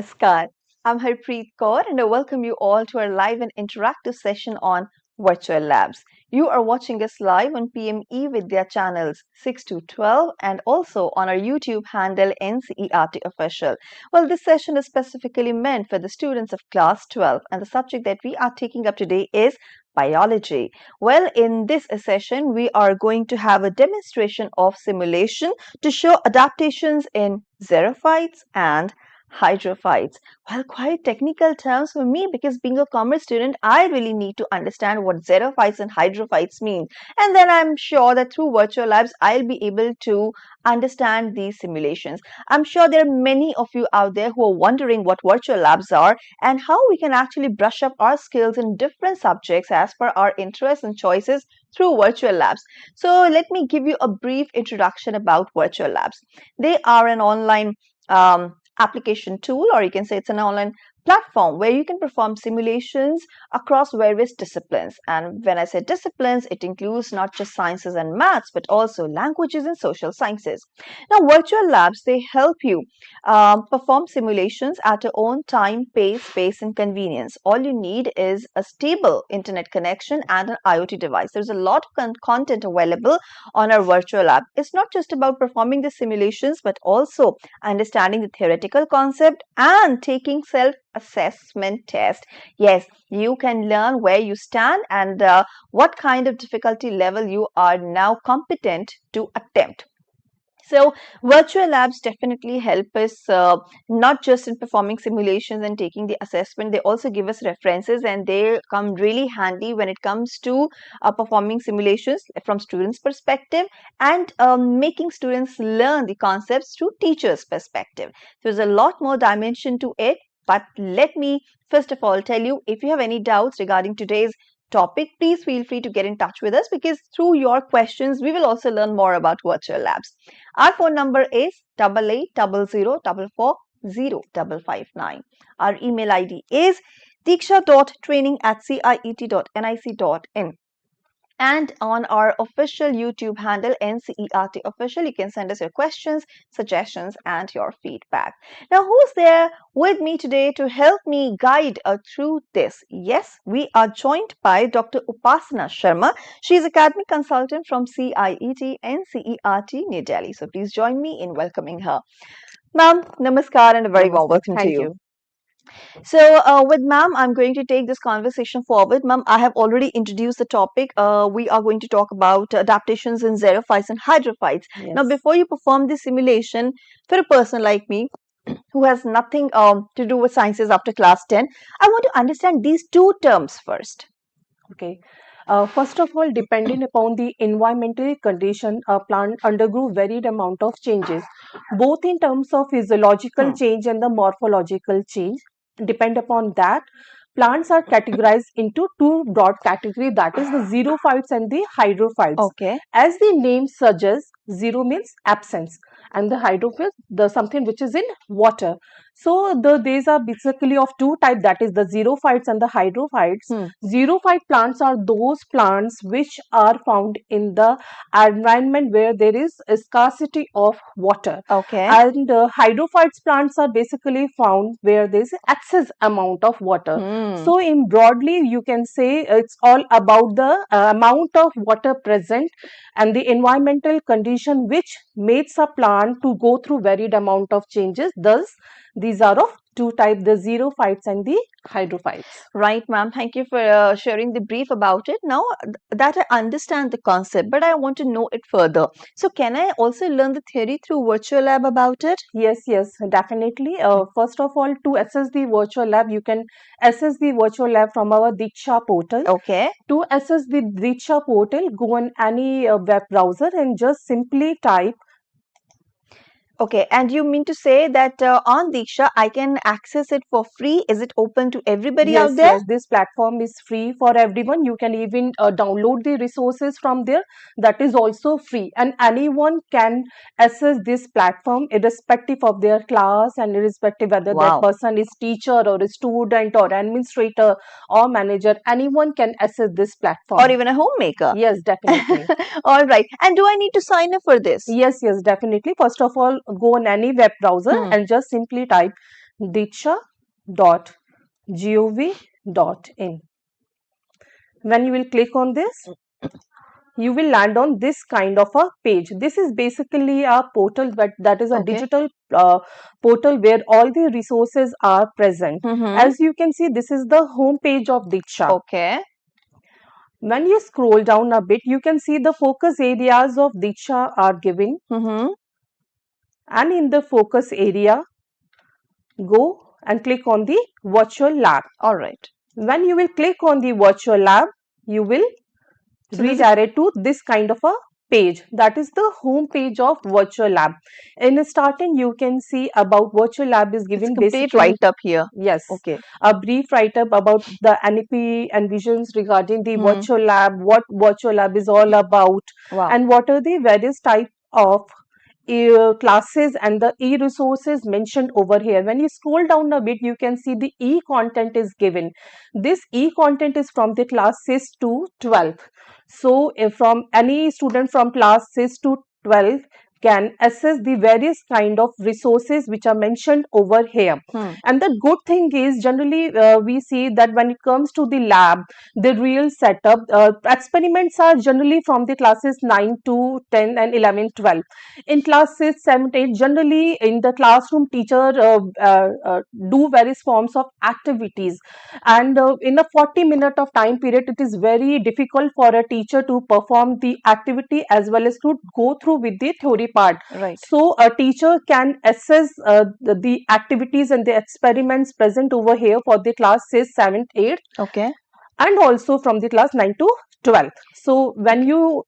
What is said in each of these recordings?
Namaskar. I'm Harpreet Kaur and I welcome you all to our live and interactive session on virtual labs. You are watching us live on PM eVidya channels 6 to 12 and also on our YouTube handle NCERT Official. Well, this session is specifically meant for the students of class 12 and the subject that we are taking up today is biology. Well, in this session, we are going to have a demonstration of simulation to show adaptations in xerophytes and hydrophytes. Well, quite technical terms for me because being a commerce student, I really need to understand what xerophytes and hydrophytes mean. And then I'm sure that through virtual labs, I'll be able to understand these simulations. I'm sure there are many of you out there who are wondering what virtual labs are and how we can actually brush up our skills in different subjects as per our interests and choices through virtual labs. So let me give you a brief introduction about virtual labs. They are an online application tool, or you can say it's an online platform where you can perform simulations across various disciplines. And when I say disciplines, it includes not just sciences and maths, but also languages and social sciences. Now, virtual labs, they help you perform simulations at your own time, pace, space, and convenience. All you need is a stable internet connection and an IoT device. There's a lot of content available on our virtual lab. It's not just about performing the simulations, but also understanding the theoretical concept and taking self-assessment test. Yes, you can learn where you stand and what kind of difficulty level you are now competent to attempt. So, virtual labs definitely help us not just in performing simulations and taking the assessment, they also give us references and they come really handy when it comes to performing simulations from students' perspective and making students learn the concepts through teachers' perspective. There's a lot more dimension to it, but let me first of all tell you, if you have any doubts regarding today's topic, please feel free to get in touch with us because through your questions, we will also learn more about virtual labs. Our phone number is 8800444059. Our email ID is diksha.training@ciet.nic.in. And on our official YouTube handle, NCERT Official, you can send us your questions, suggestions, and your feedback. Now, who's there with me today to help me guide through this? Yes, we are joined by Dr. Upasana Sharma. She is Academic Consultant from CIET NCERT, New Delhi. So please join me in welcoming her. Ma'am, namaskar and a very warm welcome to you. So, with ma'am, I'm going to take this conversation forward. Ma'am, I have already introduced the topic. We are going to talk about adaptations in xerophytes and hydrophytes. Yes. Now, before you perform this simulation, for a person like me who has nothing to do with sciences after class 10, I want to understand these two terms first. Okay. First of all, depending upon the environmental condition, a plant undergo varied amount of changes, both in terms of physiological change and the morphological change. Depend upon that, plants are categorized into two broad categories, that is the xerophytes and the hydrophytes. Okay. As the name suggests, zero means absence, and the hydrophyte, the something which is in water. So these are basically of two types, that is the xerophytes and the hydrophytes. Xerophyte plants are those plants which are found in the environment where there is a scarcity of water. Okay. And hydrophytes plants are basically found where there is excess amount of water. So in broadly, you can say it's all about the amount of water present and the environmental condition which makes a plant to go through varied amount of changes. Thus, these are of two types, the xerophytes and the hydrophytes. Right, ma'am. Thank you for sharing the brief about it. Now that I understand the concept, but I want to know it further. So can I also learn the theory through virtual lab about it? Yes, definitely. First of all, to access the virtual lab, you can access the virtual lab from our Diksha portal. Okay. To access the Diksha portal, go on any web browser and just simply type. Okay, and you mean to say that on Diksha, I can access it for free? Is it open to everybody out there? Yes, this platform is free for everyone. You can even download the resources from there. That is also free, and anyone can access this platform irrespective of their class and irrespective whether that person is teacher or a student or administrator or manager. Anyone can access this platform. Or even a homemaker. Yes, definitely. All right. And do I need to sign up for this? Yes, definitely. First of all, go on any web browser and just simply type diksha.gov.in. When you will click on this, you will land on this kind of a page. This is basically a portal, but that is a digital portal where all the resources are present. As you can see, this is the home page of Diksha. Okay. When you scroll down a bit, you can see the focus areas of Diksha are given. And in the focus area, go and click on the virtual lab. All right. When you will click on the virtual lab, you will redirect to this kind of a page. That is the home page of virtual lab. In starting, you can see about virtual lab is given complete write up here. Yes. Okay. A brief write up about the NEP and visions regarding the virtual lab, what virtual lab is all about, and what are the various type of classes and the e-resources mentioned over here. When you scroll down a bit, you can see the e-content is given. This e-content is from the class 6 to 12. So if from any student from class 6 to 12 can access the various kind of resources which are mentioned over here. And the good thing is generally we see that when it comes to the lab, the real setup, experiments are generally from the classes 9 to 10 and 11, 12. In classes 7, 8, generally in the classroom teacher do various forms of activities, and in a 40-minute of time period, it is very difficult for a teacher to perform the activity as well as to go through with the theory part. Right. So a teacher can assess the activities and the experiments present over here for the classes 7, 8. Okay. And also from the class 9 to 12. So when you...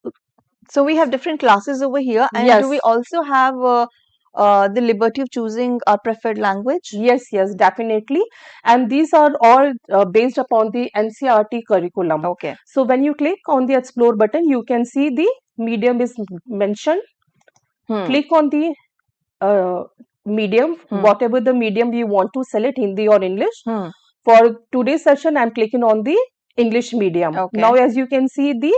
So we have different classes over here, and do we also have the liberty of choosing our preferred language? Yes, yes, definitely. And these are all based upon the NCERT curriculum. Okay. So when you click on the explore button, you can see the medium is mentioned. Click on the medium, whatever the medium you want to select, Hindi or English. For today's session, I'm clicking on the English medium. Okay. Now, as you can see, the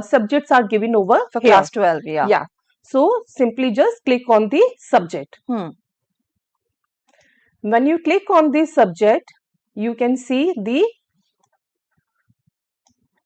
subjects are given over for here. class 12. Yeah. Yeah. So simply just click on the subject. When you click on the subject, you can see the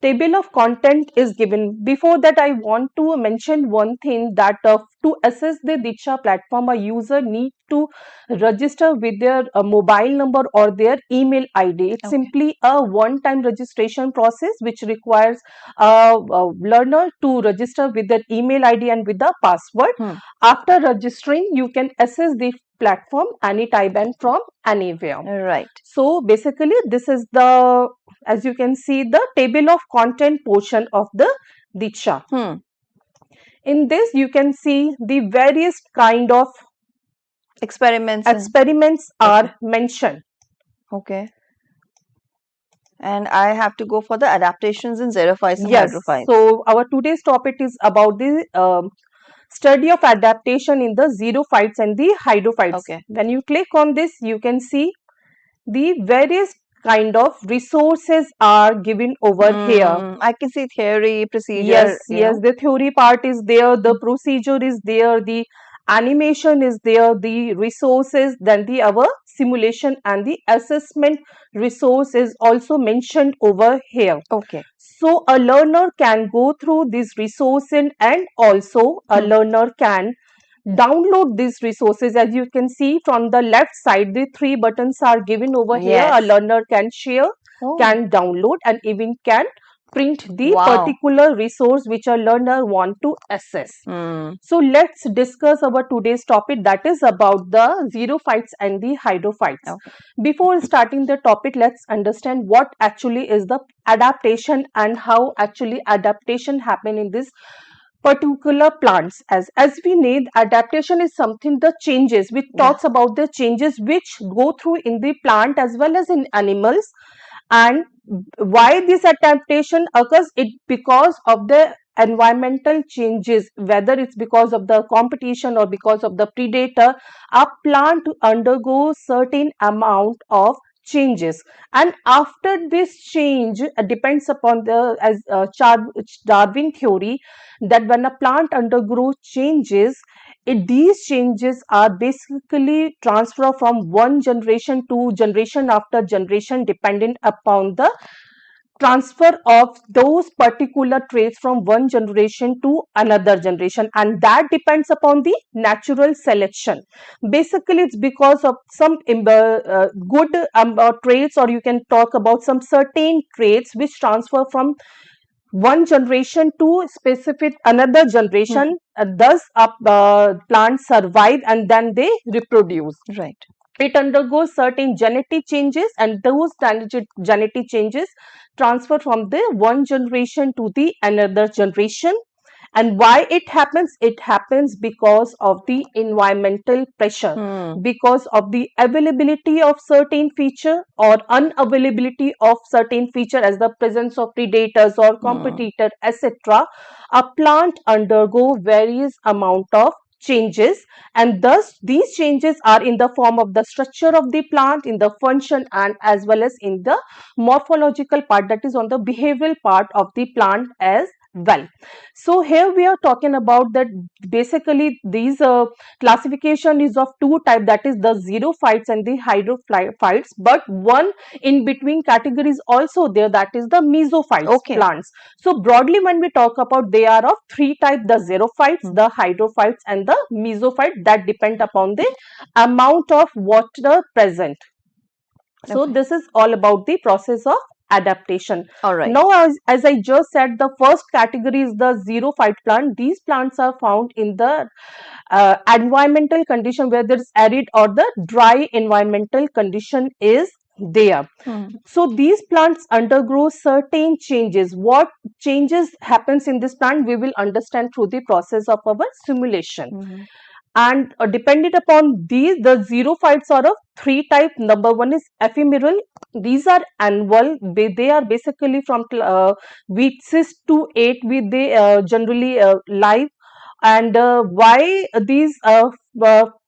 table of content is given. Before that, I want to mention one thing, that to access the Diksha platform, a user need to register with their mobile number or their email ID. It's simply a one-time registration process which requires a learner to register with their email ID and with the password. After registering, you can access the platform anytime and from anywhere. Right. So basically, this is the, as you can see, the table of content portion of the Diksha. In this, you can see the various kind of experiments are mentioned. Okay. And I have to go for the adaptations in xerophytes and hydrophytes. So our today's topic is about the study of adaptation in the xerophytes and the hydrophytes. Okay. When you click on this, you can see the various kind of resources are given over here. I can see theory, procedure. Yes, yes, the theory part is there, the procedure is there, the animation is there, the resources, then the our simulation and the assessment resource is also mentioned over here. Okay. So a learner can go through these resources, and also a learner can download these resources. As you can see from the left side, the 3 buttons are given over here. A learner can share, can download, and even can print the particular resource which a learner want to access. So let's discuss our today's topic, that is about the xerophytes and the hydrophytes. Before starting the topic, let's understand what actually is the adaptation and how actually adaptation happen in this particular plants. As we need, adaptation is something, the changes which talks about the changes which go through in the plant as well as in animals. And why this adaptation occurs, it because of the environmental changes, whether it's because of the competition or because of the predator, a plant undergoes certain amount of changes, and after this change depends upon the Darwin theory, that when a plant undergoes changes, These changes are basically transfer from one generation to generation after generation, dependent upon the transfer of those particular traits from one generation to another generation, and that depends upon the natural selection. Basically, it's because of some good traits, or you can talk about some certain traits which transfer from one generation to specific another generation. Thus plants survive and then they reproduce. Right. It undergoes certain genetic changes, and those genetic changes transfer from the one generation to the another generation. And why it happens? It happens because of the environmental pressure, because of the availability of certain feature or unavailability of certain feature, as the presence of predators or competitor, etc. A plant undergo various amount of changes, and thus these changes are in the form of the structure of the plant, in the function, and as well as in the morphological part, that is on the behavioral part of the plant as well. So here we are talking about that basically these classification is of two type, that is the xerophytes and the hydrophytes, but one in between category is also there, that is the mesophytes plants. So broadly when we talk about, they are of three types: the xerophytes, the hydrophytes, and the mesophytes, that depend upon the amount of water present. So this is all about the process of adaptation. All right. Now, as I just said, the first category is the xerophyte plant. These plants are found in the environmental condition where there is arid or the dry environmental condition is there. So these plants undergo certain changes. What changes happens in this plant, we will understand through the process of our simulation. And dependent upon these, the xerophytes are of three types. Number one is ephemeral. These are annual. They are basically from week 6 to 8 week they generally live. And why these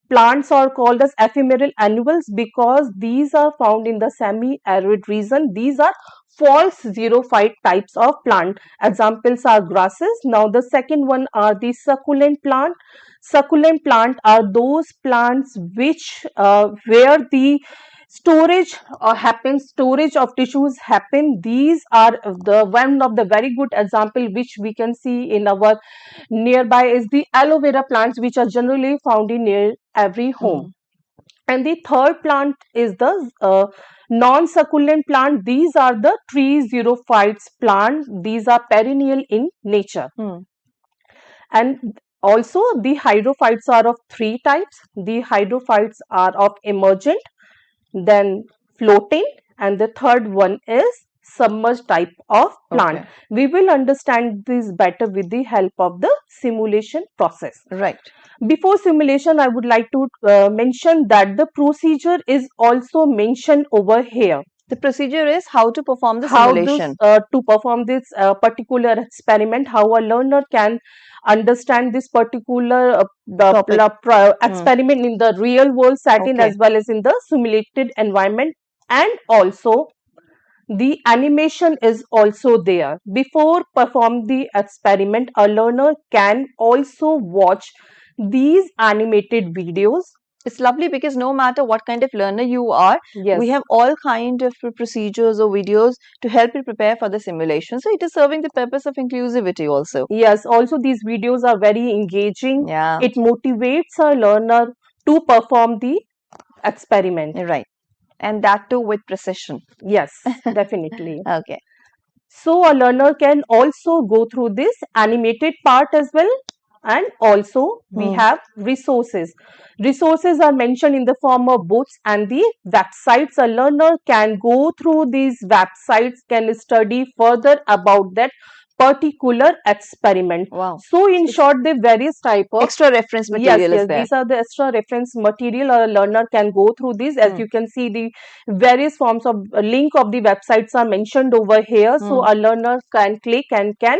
plants are called as ephemeral annuals? Because these are found in the semi-arid region. These are false xerophyte types of plant. Examples are grasses. Now the second one are the succulent plant. Succulent plant are those plants which where the storage happens, storage of tissues happen. These are the one of the very good example which we can see in our nearby is the aloe vera plants, which are generally found in near every home. And the third plant is the non-succulent plant. These are the tree xerophytes plant. These are perennial in nature. And also the hydrophytes are of three types. The hydrophytes are of emergent, then floating, and the third one is submerged type of plant. We will understand this better with the help of the simulation process. Right. Before simulation, I would like to mention that the procedure is also mentioned over here. The procedure is how to perform the simulation. To perform this particular experiment, how a learner can understand this particular experiment in the real world setting as well as in the simulated environment. And also the animation is also there. Before perform the experiment, a learner can also watch these animated videos. It's lovely because no matter what kind of learner you are, we have all kind of procedures or videos to help you prepare for the simulation. So it is serving the purpose of inclusivity also. Yes, also these videos are very engaging. Yeah. It motivates a learner to perform the experiment. Right. And that too with precision. Yes, definitely. Okay. So a learner can also go through this animated part as well. And also we have resources. Resources are mentioned in the form of books and the websites. A learner can go through these websites, can study further about that particular experiment. Wow. So in short, the various type of extra reference material is there. These are the extra reference material a learner can go through this. As you can see, the various forms of link of the websites are mentioned over here. So a learner can click and can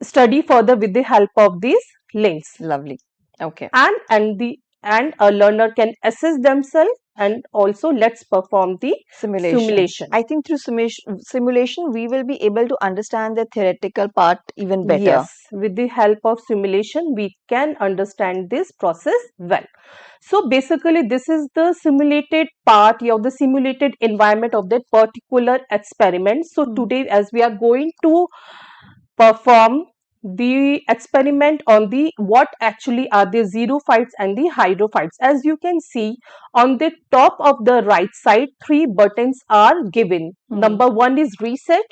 study further with the help of these links. Lovely. Okay. And a learner can assess themselves and also let's perform the simulation. I think through simulation, we will be able to understand the theoretical part even better. Yes, with the help of simulation, we can understand this process well. So basically, this is the simulated part of the simulated environment of that particular experiment. So today, as we are going to perform the experiment on the what actually are the xerophytes and the hydrophytes. As you can see on the top of the right side, 3 buttons are given. Number 1 is reset,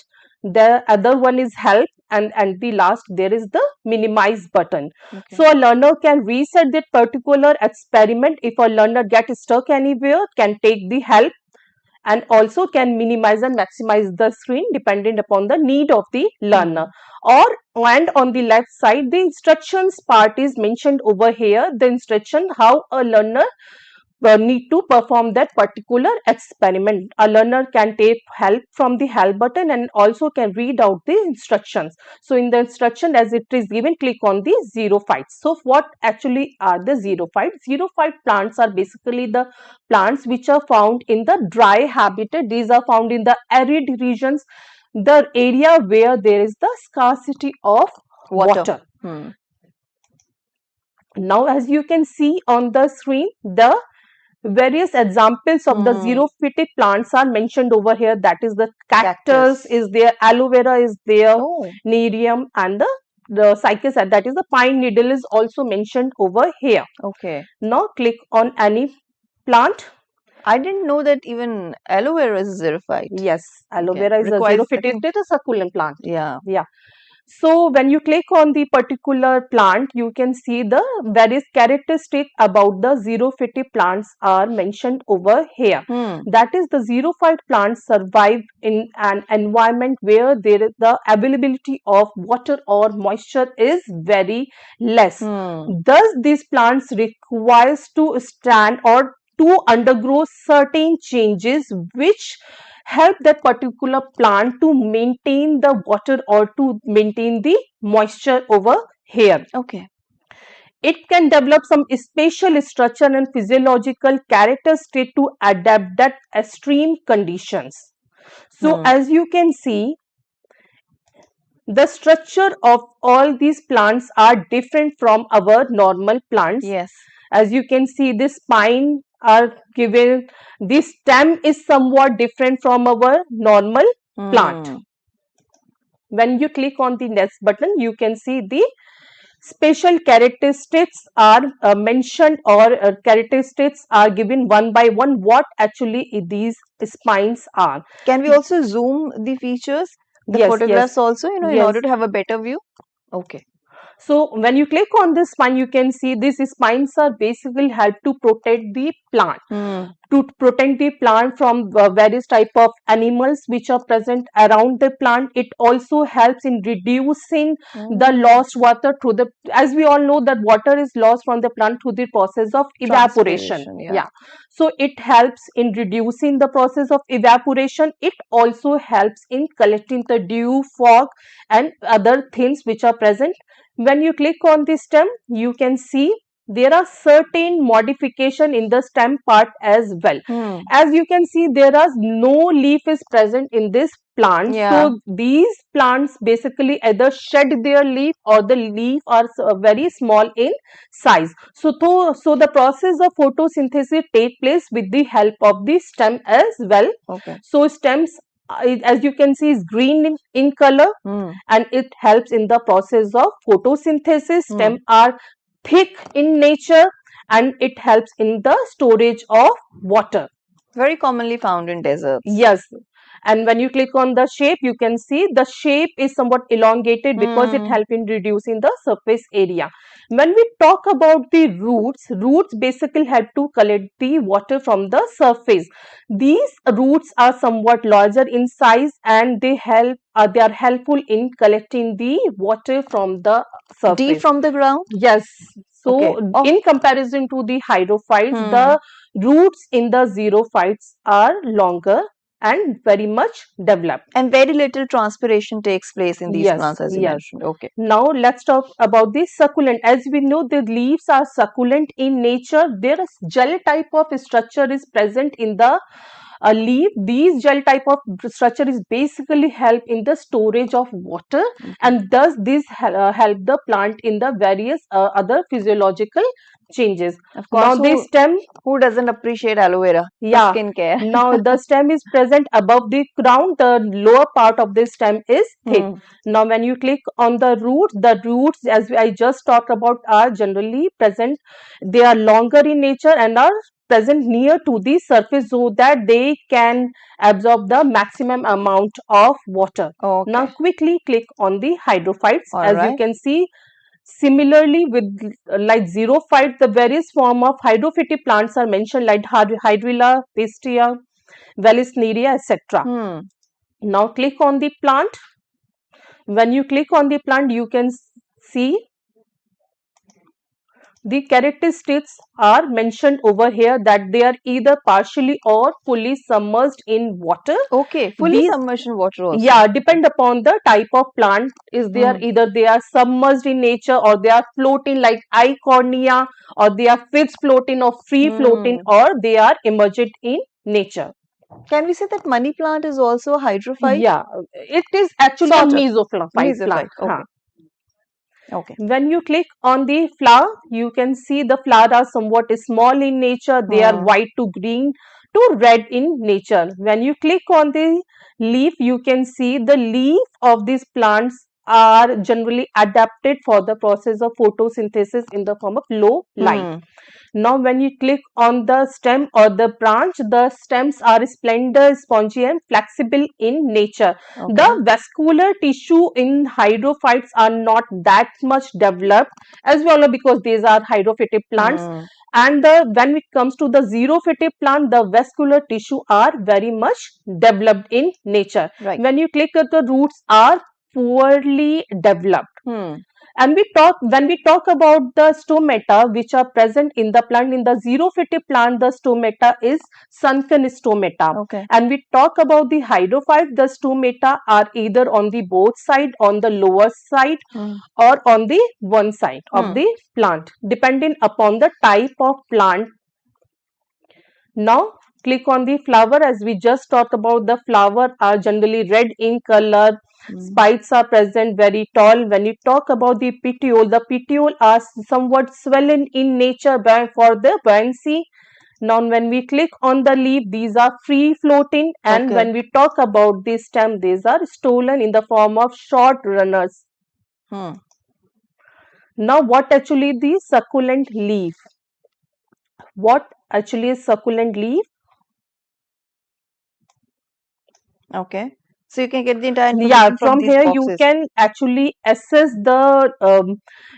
the other one is help, and the last there is the minimize button. So a learner can reset that particular experiment. If a learner gets stuck anywhere, can take the help and also can minimize and maximize the screen depending upon the need of the learner. And on the left side, the instructions part is mentioned over here. The instruction how a learner need to perform that particular experiment. A learner can take help from the help button and also can read out the instructions. So in the instruction as it is given, click on the xerophytes. So what actually are the xerophytes? Xerophyte plants are basically the plants which are found in the dry habitat. These are found in the arid regions, the area where there is the scarcity of water. Now as you can see on the screen, the various examples of the xerophytic plants are mentioned over here. That is the cactus is there, aloe vera is there, nerium, and the cycas, that is the pine needle, is also mentioned over here. Now click on any plant. I didn't know that even aloe vera is a xerophyte. Yes, aloe vera is a xerophytic. It is a succulent plant. Yeah. So when you click on the particular plant, you can see the various characteristics about the xerophytic plants are mentioned over here. That is, the xerophyte plants survive in an environment where there is the availability of water or moisture is very less. Thus, these plants requires to stand or to undergo certain changes which help that particular plant to maintain the water or to maintain the moisture over here. It can develop some spatial structure and physiological characteristic to adapt that extreme conditions. So as you can see, the structure of all these plants are different from our normal plants. As you can see, the spine are given, the stem is somewhat different from our normal plant. When you click on the next button, you can see the special characteristics are mentioned, or characteristics are given one by one what actually these spines are. Can we also zoom the features, the photographs also, in order to have a better view? So when you click on this spine, you can see these spines are basically help to protect the plant, to protect the plant from various type of animals which are present around the plant. It also helps in reducing the lost water through the, as we all know that water is lost from the plant through the process of evaporation. So it helps in reducing the process of evaporation. It also helps in collecting the dew, fog, and other things which are present. When you click on the stem, you can see there are certain modification in the stem part as well. As you can see, there are no leaf is present in this plant. So these plants basically either shed their leaf or the leaf are very small in size. So the process of photosynthesis take place with the help of the stem as well. So stems, as you can see, is green in color, and it helps in the process of photosynthesis. Stems are thick in nature and it helps in the storage of water. Very commonly found in deserts. Yes. And when you click on the shape, you can see the shape is somewhat elongated because it helps in reducing the surface area. When we talk about the roots basically help to collect the water from the surface. These roots are somewhat larger in size and they are helpful in collecting the water from the surface. Deep from the ground? Yes. So in comparison to the hydrophytes, the roots in the xerophytes are longer and very much developed. And very little transpiration takes place in these plants, as you mentioned. Okay. Now let's talk about the succulent. As we know, the leaves are succulent in nature. Their gel type of structure is present in the leaf. These gel type of structure is basically help in the storage of water, and thus this help the plant in the various other physiological changes. Of course, now the stem, who doesn't appreciate aloe vera for skincare? Now the stem is present above the crown. The lower part of the stem is thick. Now when you click on the roots, as I just talked about, are generally present. They are longer in nature and are present near to the surface so that they can absorb the maximum amount of water. Now quickly click on the hydrophytes. As you can see, similarly with like xerophytes, the various form of hydrophytic plants are mentioned, like hydrilla, pistia, vallisneria, etc. Now click on the plant. When you click on the plant, you can see the characteristics are mentioned over here, that they are either partially or fully submerged in water. Okay, fully submerged in water also. Yeah, depend upon the type of plant. Is there either they are submerged in nature, or they are floating like Eichhornia, or they are fixed floating or free floating, or they are emergent in nature. Can we say that money plant is also a hydrophyte? Yeah, it is actually a mesophyte plant. Okay. When you click on the flower, you can see the flower are somewhat small in nature. They are white to green to red in nature. When you click on the leaf, you can see the leaf of these plants are generally adapted for the process of photosynthesis in the form of low light. Now when you click on the stem or the branch, the stems are slender, spongy and flexible in nature. The vascular tissue in hydrophytes are not that much developed, as we all know, because these are hydrophytic plants. And when it comes to the xerophytic plant, the vascular tissue are very much developed in nature. When you click at the roots are poorly developed. And when we talk about the stomata which are present in the plant, in the xerophytic plant, the stomata is sunken stomata. And we talk about the hydrophyte, the stomata are either on the both side, on the lower side, or on the one side of the plant, depending upon the type of plant. Now click on the flower. As we just talked about, the flower are generally red in color. Spikes are present, very tall. When you talk about the petiole are somewhat swollen in nature for the buoyancy. Now when we click on the leaf, these are free floating, and when we talk about the stem, these are stolen in the form of short runners. Now what actually the succulent leaf? What actually is succulent leaf? Okay. So you can get the entire information from these here boxes. You can actually assess the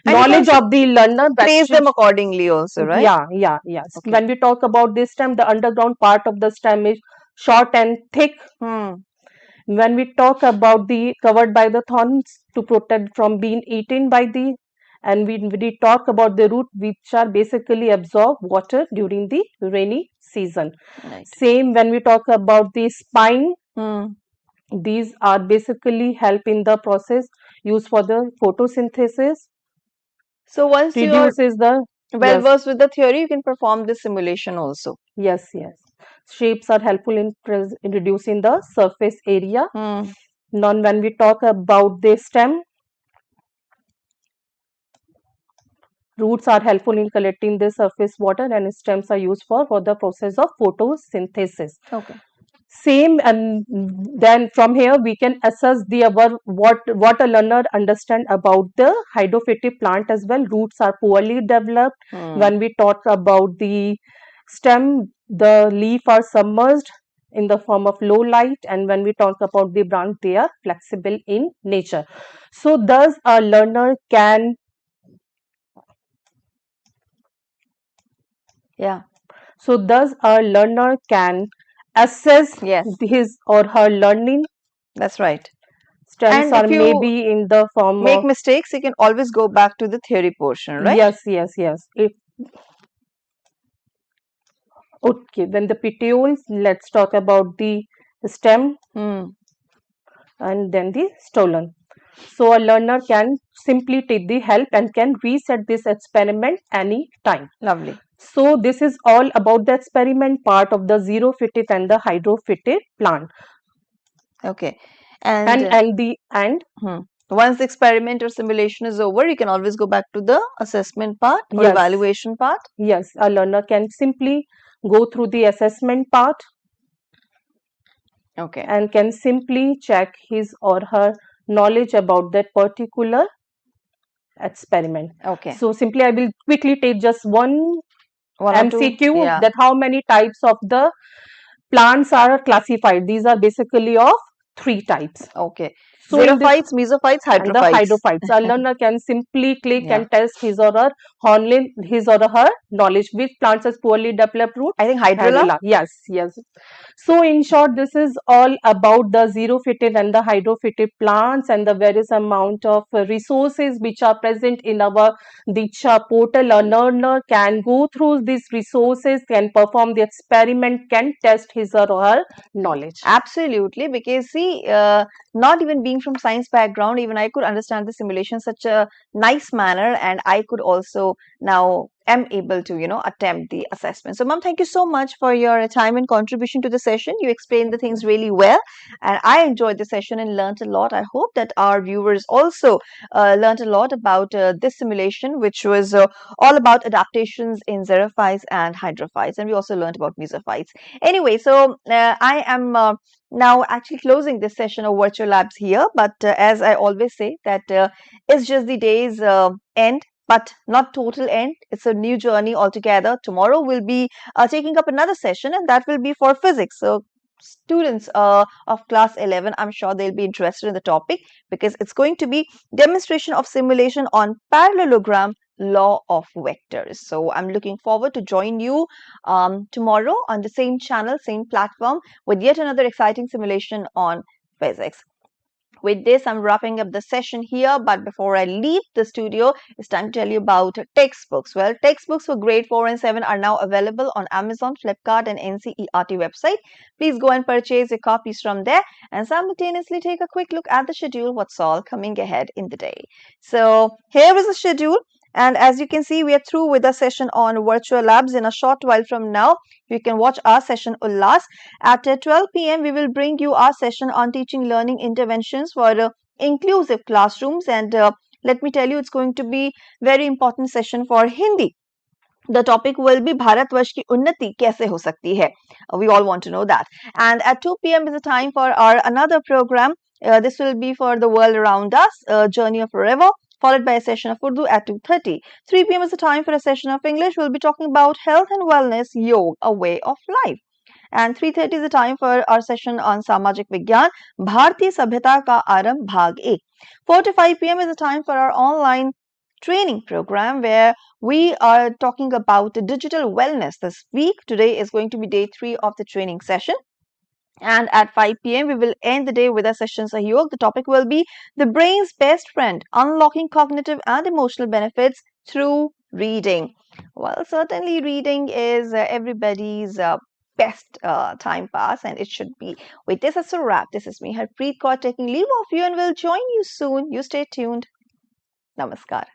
knowledge of the learner. Place them accordingly also, right? Yes. When we talk about this stem, the underground part of the stem is short and thick. When we talk about the covered by the thorns to protect from being eaten by the, and we talk about the root which are basically absorb water during the rainy season. Same when we talk about the spine. These are basically help in the process used for the photosynthesis. So once you are well versed with the theory, you can perform this simulation also. Yes. Shapes are helpful in reducing the surface area. Now when we talk about the stem, roots are helpful in collecting the surface water, and stems are used for the process of photosynthesis. Same, and then from here we can assess what a learner understand about the hydrophytic plant as well. Roots are poorly developed. When we talk about the stem, the leaf are submerged in the form of low light, and when we talk about the branch, they are flexible in nature. So thus a learner can assess his or her learning. That's right. Stems are maybe in the form make mistakes, you can always go back to the theory portion, right? Yes. Okay, then the petioles, let's talk about the stem, and then the stolon. So a learner can simply take the help and can reset this experiment any time. Lovely. So this is all about the experiment part of the xerophytic and the hydrophytic plant. Okay. Once the experiment or simulation is over, you can always go back to the assessment part or Yes. evaluation part. Yes, a learner can simply go through the assessment part. Okay. And can simply check his or her knowledge about that particular experiment. Okay. So simply I will quickly take just one MCQ, yeah. that how many types of the plants are classified. These are basically of 3 types. Okay. So Xerophytes, mesophytes, and the hydrophytes. hydrophytes. A learner can simply click Yeah. and test his or her knowledge. Which plants has poorly developed root? I think hydrilla. Yes, yes. So in short, this is all about the xerophytic and the hydrophytic plants and the various amount of resources which are present in our Diksha portal. A learner can go through these resources, can perform the experiment, can test his or her knowledge. Absolutely, because see, not even being from science background, even I could understand the simulation such a nice manner, and I could also now am able to, attempt the assessment. So, Ma'am, thank you so much for your time and contribution to the session. You explained the things really well, and I enjoyed the session and learned a lot. I hope that our viewers also learned a lot about this simulation, which was all about adaptations in xerophytes and hydrophytes, and we also learned about mesophytes. Anyway, so I am now actually closing this session of virtual labs here, but as I always say that it's just the day's end, but not total end. It's a new journey altogether. Tomorrow we'll be taking up another session, and that will be for physics. So students of class 11, I'm sure they'll be interested in the topic because it's going to be demonstration of simulation on parallelogram law of vectors. So I'm looking forward to join you tomorrow on the same channel, same platform with yet another exciting simulation on physics. With this, I'm wrapping up the session here. But before I leave the studio, it's time to tell you about textbooks. Well, textbooks for grade 4 and 7 are now available on Amazon, Flipkart, and NCERT website. Please go and purchase your copies from there and simultaneously take a quick look at the schedule, what's all coming ahead in the day. So here is the schedule. And as you can see, we are through with the session on virtual labs. In a short while from now, you can watch our session Ullas. At 12 p.m., we will bring you our session on teaching learning interventions for inclusive classrooms. And let me tell you, it's going to be very important session for Hindi. The topic will be Bharatvarsh की उन्नति कैसे हो सकती है. We all want to know that. And at 2 p.m. is the time for our another program. This will be for the world around us, Journey of Forever, followed by a session of Urdu at 2:30. 3 p.m. is the time for a session of English. We'll be talking about health and wellness, yoga, a way of life. And 3:30 is the time for our session on Samajik Vigyan, Bharti Sabhyata Ka Aarambh Bhag 1. 4 to 5 p.m. is the time for our online training program where we are talking about digital wellness this week. Today is going to be day 3 of the training session. And at 5 p.m., we will end the day with a session Sahyog. The topic will be the brain's best friend, unlocking cognitive and emotional benefits through reading. Well, certainly reading is everybody's best time pass, and it should be. With this as a wrap, this is me, Harpreet Kaur, taking leave of you, and we'll join you soon. You stay tuned. Namaskar.